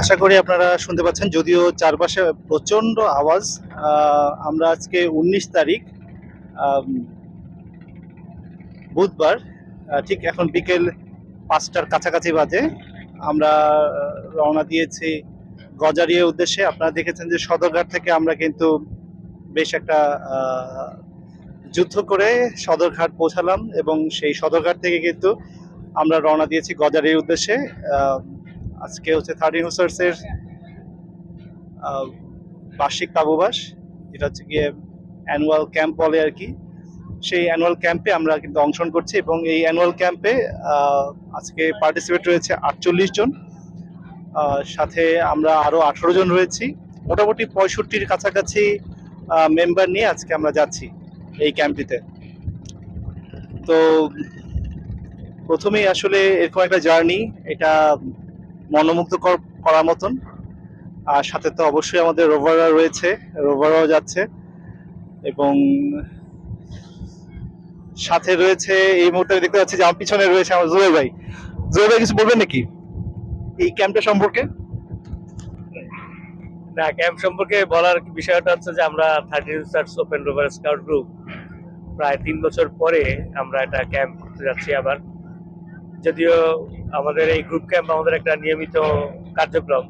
আশা করি আপনারা শুনতে পাচ্ছেন, যদিও চারপাশে প্রচন্ড আওয়াজ। আমরা আজকে 19 তারিখ, আম, বুধবার। ঠিক এখন বিকেল 5টার কাছাকাছি বাজে। আমরা রওনা দিয়েছি গজারিয়ার উদ্দেশ্যে। আপনারা দেখেছেন যে সদরঘাট থেকে আমরা কিন্তু বেশ একটা যুদ্ধ করে সদরঘাট পৌঁছালাম, এবং সেই সদরঘাট থেকে কিন্তু আমরা রওনা দিয়েছি গজারিয়ার উদ্দেশ্যে। আহ, আজকে হচ্ছে 13 হুসার্সের বার্ষিক তাবুবাস, যেটা হচ্ছে গিয়ে অ্যানুয়াল ক্যাম্প বলে আর কি। সেই অ্যানুয়াল ক্যাম্পে আমরা কিন্তু অংশগ্রহণ করছি, এবং এই অ্যানুয়াল ক্যাম্পে আজকে পার্টিসিপেট রয়েছে 48 জন। সাথে আমরা আরো 18 জন রয়েছি। মোটামুটি 65-র কাছাকাছি মেম্বার নিয়ে আজকে আমরা যাচ্ছি এই ক্যাম্পটিতে। তো প্রথমেই আসলে এরকম একটা জার্নি, এটা মনোমুগ্ধ করার মতন। আর সাথে তো অবশ্যই আমাদের রোভাররা রয়েছে, রোভাররাও যাচ্ছে, এবং সাথে রয়েছে এই মুহূর্তে দেখতে পাচ্ছি যে আমার পিছনে রয়েছে আমার জুয়েল ভাই। জুয়েল ভাই কিছু বলবেন নাকি এই ক্যাম্পটা সম্পর্কে? না, ক্যাম্প সম্পর্কে বলার বিষয়টা হচ্ছে যে আমরা 13 stars open rover scout group প্রায় 3 বছর পরে আমরা একটা ক্যাম্প করতে যাচ্ছি আবার। যদিও আমাদের এই গ্রুপ ক্যাম্প আমাদের একটা নিয়মিত কার্যক্রম,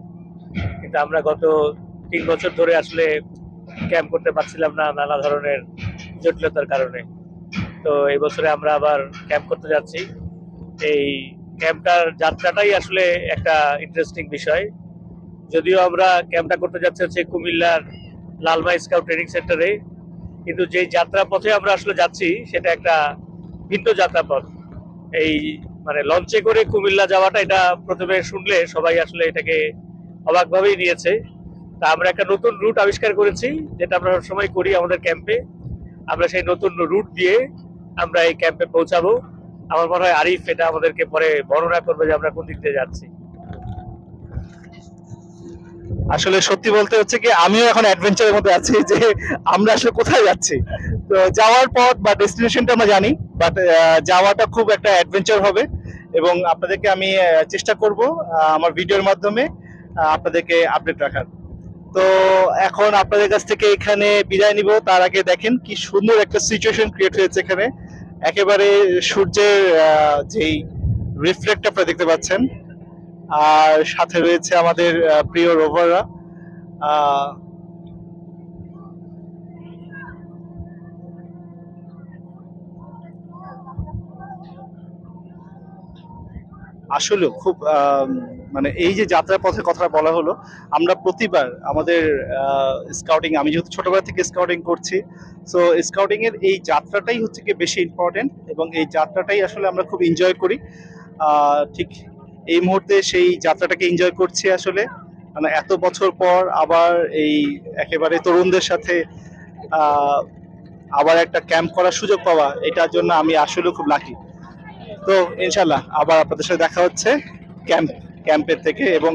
কিন্তু আমরা গত 3 বছর ধরে আসলে ক্যাম্প করতে পারছিলাম না নানা ধরনের জটিলতার কারণে। তো এই বছরে আমরা আবার ক্যাম্প করতে যাচ্ছি। এই ক্যাম্পটার যাত্রাটাই আসলে একটা ইন্টারেস্টিং বিষয়। যদিও আমরা ক্যাম্পটা করতে যাচ্ছি হচ্ছে কুমিল্লার লালমাই স্কাউট ট্রেনিং সেন্টারে, কিন্তু যে যাত্রা পথে আমরা আসলে যাচ্ছি সেটা একটা ভিন্ন যাত্রাপথ। এই মানে লঞ্চে করে কুমিল্লা যাওয়াটা, এটা প্রথমে শুনলে সবাই আসলে এটাকে অবাকভাবেই নিয়েছে। তা আমরা একটা নতুন রুট আবিষ্কার করেছি, যেটা আমরা সবসময় করি আমাদের ক্যাম্পে। আমরা সেই নতুন রুট দিয়ে আমরা এই ক্যাম্পে পৌঁছাবো। আমার মনে হয় আরিফ এটা আমাদেরকে পরে বর্ণনা করবে যে আমরা কোন দিক দিয়ে যাচ্ছি। আসলে সত্যি বলতে হচ্ছে কি, আমিও এখন অ্যাডভেঞ্চারের মধ্যে আছি যে আমরা আসলে কোথায় যাচ্ছি। তো যাওয়ার পথ বা ডেস্টিনেশনটা আমরা জানি, বাট যাওয়াটা খুব একটা অ্যাডভেঞ্চার হবে। এবং আপনাদেরকে আমি চেষ্টা করব আমার ভিডিওর মাধ্যমে আপনাদেরকে আপডেট রাখার। তো এখন আপনাদের কাছ থেকে এখানে বিদায় নিব, তার আগে দেখেন কি সুন্দর একটা সিচুয়েশন ক্রিয়েট হয়েছে এখানে। একেবারে সূর্যের যেই রিফ্লেক্ট আপনারা দেখতে পাচ্ছেন, আর সাথে রয়েছে আমাদের প্রিয় রোভাররা। আসলেও খুব মানে এই যে যাত্রার পথের কথা বলা হলো, আমরা প্রতিবার আমাদের স্কাউটিং, আমি যেহেতু ছোটবেলা থেকে স্কাউটিং করছি, সো স্কাউটিং এর এই যাত্রাটাই হচ্ছে কি বেশি ইম্পর্টেন্ট, এবং এই যাত্রাটাই আসলে আমরা খুব এনজয় করি। ঠিক এই মুহূর্তে সেই যাত্রাটাকে এনজয় করছি আসলে। মানে এত বছর পর আবার এই একেবারে তরুণদের সাথে আহ, আবার একটা ক্যাম্প করার সুযোগ পাওয়া, এটার জন্য আমি আসলে খুব লাকি। তো ইনশাল্লাহ আবার আপনাদের সাথে দেখা হচ্ছে ক্যাম্পের থেকে, এবং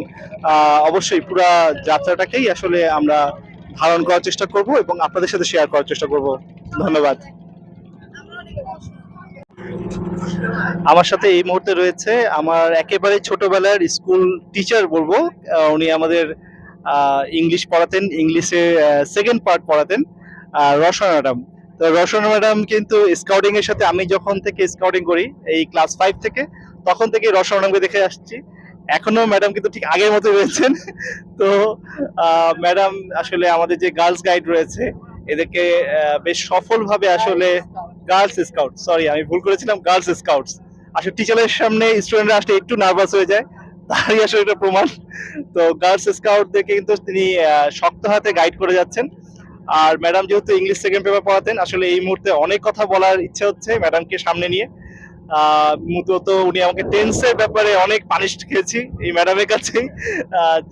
অবশ্যই পুরো যাত্রাটাকেই আসলে আমরা ধারণ করার চেষ্টা করব এবং আপনাদের সাথে শেয়ার করার চেষ্টা করব। ধন্যবাদ। আমার সাথে এই মুহূর্তে রয়েছে আমার একেবারে ছোটবেলার স্কুল টিচার বলবো। উনি আমাদের ইংলিশ পড়াতেন, ইংলিশের সেকেন্ড পার্ট পড়াতেন, রসনা ম্যাডাম। তো রসনা ম্যাডাম কিন্তু স্কাউটিং এর সাথে, আমি যখন থেকে স্কাউটিং করি এই ক্লাস 5 থেকে, তখন থেকে রসনা ম্যাডামকে দেখে আসছি। এখনো ম্যাডাম কিন্তু ঠিক আগের মতো রয়েছেন। তো ম্যাডাম আসলে আমাদের যে গার্লস গাইড রয়েছে, এদেরকে বেশ সফলভাবে আসলে গার্লস স্কাউট, সরি আমি ভুল করেছিলাম, গার্লস স্কাউটস। আসলে টিচারের সামনে স্টুডেন্টরা আসলে একটু নার্ভাস হয়ে যায়, তারই আসলে এটা প্রমাণ। তো গার্লস স্কাউটদেরকে কিন্তু তিনি শক্ত হাতে গাইড করে যাচ্ছেন। আর ম্যাডাম যেহেতু ইংলিশ সেকেন্ড পেপার পড়াতেন, আসলে এই মুহূর্তে অনেক কথা বলার ইচ্ছে হচ্ছে ম্যাডামকে সামনে নিয়ে। মূলত উনি আমাকে টেন্সের ব্যাপারে অনেক পানিশ খেয়েছি এই ম্যাডামের কাছেই।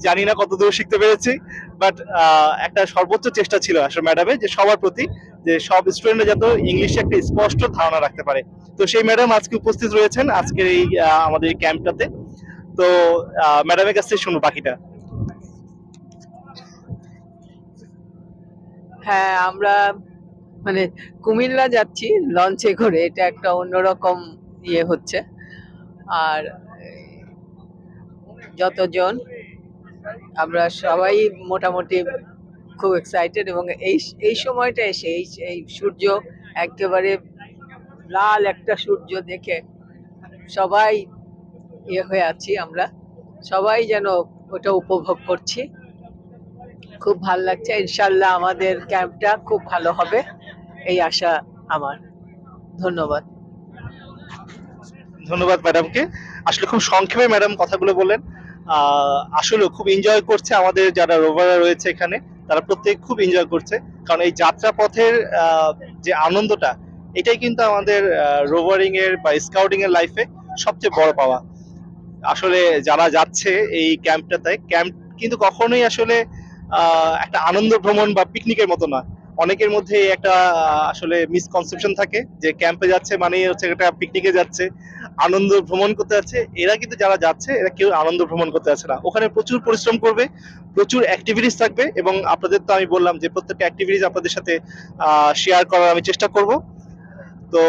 জানি না কতদূর শিখতে পেরেছি, বাট একটা সর্বোচ্চ চেষ্টা ছিল আসলে ম্যাডামের, যে সবার প্রতি, যে সব স্টুডেন্টরা যাতে ইংলিশে একটা স্পষ্ট ধারণা রাখতে পারে। তো সেই ম্যাডাম আজকে উপস্থিত রয়েছেন আজকের এই আমাদের এই ক্যাম্পটাতে। তো ম্যাডামের কাছ থেকে শুনবো বাকিটা। হ্যাঁ, আমরা মানে কুমিল্লা যাচ্ছি লঞ্চে করে, এটা একটা অন্যরকম হচ্ছে। আর যতজন আমরা সবাই মোটামুটি খুব এক্সাইটেড, এবং এই এই সময়টা এসে এই এই সূর্য একেবারে লাল একটা সূর্য দেখে সবাই ইয়ে হয়ে আছি আমরা, সবাই যেন ওটা উপভোগ করছি। খুব ভালো লাগছে, ইনশাল্লাহ আমাদের ক্যাম্পটা খুব ভালো হবে এই আশা আমার। ধন্যবাদ। ধন্যবাদ ম্যাডামকে। আসলে খুব সংক্ষেপে ম্যাডাম কথাগুলো বললেন। আসলে খুব এনজয় করছে আমাদের যারা রোভাররা রয়েছে এখানে, তারা প্রত্যেক খুব এনজয় করছে। কারণ এই যাত্রা পথের যে আনন্দটা, এটাই কিন্তু আমাদের রোভারিং এর বা স্কাউটিং এর লাইফে সবচেয়ে বড় পাওয়া। আসলে যারা যাচ্ছে এই ক্যাম্পটাতে, ক্যাম্প কিন্তু কখনোই আসলে একটা আনন্দ ভ্রমণ বা পিকনিকের মতো না। অনেকের মধ্যে একটা আসলে মিসকনসেপশন থাকে যে ক্যাম্পে যাচ্ছে মানে হচ্ছে একটা পিকনিকে যাচ্ছে, আনন্দ ভ্রমণ করতে যাচ্ছে। এরা কিন্তু যারা যাচ্ছে এরা কেউ আনন্দ ভ্রমণ করতে যাচ্ছে না, ওখানে প্রচুর পরিশ্রম করবে, প্রচুর অ্যাক্টিভিটিস থাকবে, এবং আপনাদের তো আমি বললাম যে প্রত্যেকটা অ্যাক্টিভিটিস আপনাদের সাথে শেয়ার করার আমি চেষ্টা করব। তো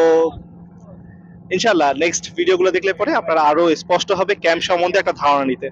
ইনশাল্লাহ নেক্সট ভিডিওগুলো দেখলে পরে আপনারা আরো স্পষ্ট হবে ক্যাম্প সম্বন্ধে একটা ধারণা নিতে।